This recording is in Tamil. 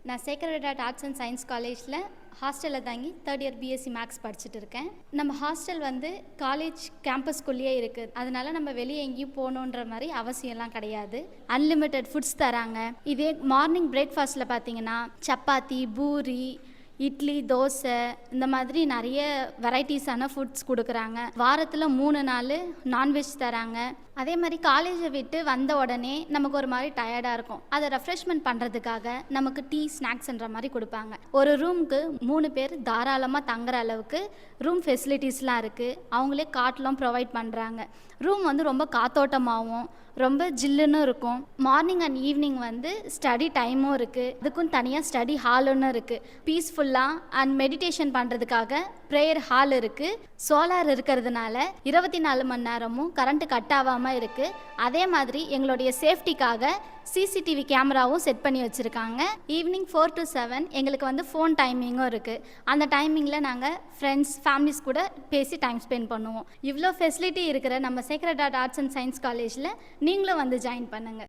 நான் sacred heart arts and science காலேஜில் ஹாஸ்டலில் தங்கி தேர்ட் இயர் பிஎஸ்சி மேக்ஸ் படிச்சுட்டு இருக்கேன். நம்ம ஹாஸ்டல் வந்து காலேஜ் கேம்பஸ்குள்ளேயே இருக்குது. அதனால நம்ம வெளியே எங்கேயும் போகணுன்ற மாதிரி அவசியம்லாம் கிடையாது. அன்லிமிட்டெட் ஃபுட்ஸ் தராங்க. இதே மார்னிங் பிரேக்ஃபாஸ்ட்டில் பார்த்தீங்கன்னா சப்பாத்தி, பூரி, இட்லி, தோசை இந்த மாதிரி நிறைய வெரைட்டிஸான ஃபுட்ஸ் கொடுக்குறாங்க. வாரத்தில் 3 நாள் நான்வெஜ் தராங்க. அதே மாதிரி காலேஜை விட்டு வந்த உடனே நமக்கு ஒரு மாதிரி டயர்டாக இருக்கும். அதை ரெஃப்ரெஷ்மெண்ட் பண்ணுறதுக்காக நமக்கு டீ, ஸ்நாக்ஸ்ன்ற மாதிரி கொடுப்பாங்க. ஒரு ரூமுக்கு 3 பேர் தாராளமாக தங்குற அளவுக்கு ரூம் ஃபெசிலிட்டிஸ்லாம் இருக்குது. அவங்களே காட்டெலாம் ப்ரொவைட் பண்ணுறாங்க. ரூம் வந்து ரொம்ப காத்தோட்டமாகவும் ரொம்ப ஜில்லுன்னு இருக்கும். மார்னிங் அண்ட் ஈவினிங் வந்து ஸ்டடி டைமும் இருக்குது. அதுக்கும் தனியாக ஸ்டடி ஹாலுன்னு இருக்குது. பீஸ்ஃபுல்லாக அண்ட் மெடிடேஷன் பண்ணுறதுக்காக ப்ரேயர் ஹால் இருக்குது. சோலார் இருக்கிறதுனால 24 மணி நேரமும் கரண்ட்டு கட் ஆகாமல் இருக்குது. அதே மாதிரி எங்களுடைய சேஃப்டிக்காக சிசிடிவி கேமராவும் செட் பண்ணி வச்சுருக்காங்க. ஈவினிங் 4 to 7 எங்களுக்கு வந்து ஃபோன் டைமிங்கும் இருக்குது. அந்த டைமிங்கில் நாங்கள் ஃப்ரெண்ட்ஸ், ஃபேமிலிஸ் கூட பேசி டைம் ஸ்பெண்ட் பண்ணுவோம். இவ்வளோ ஃபெசிலிட்டி இருக்கிற நம்ம sacred heart arts and science காலேஜில் நீங்களும் வந்து ஜாயின் பண்ணுங்கள்.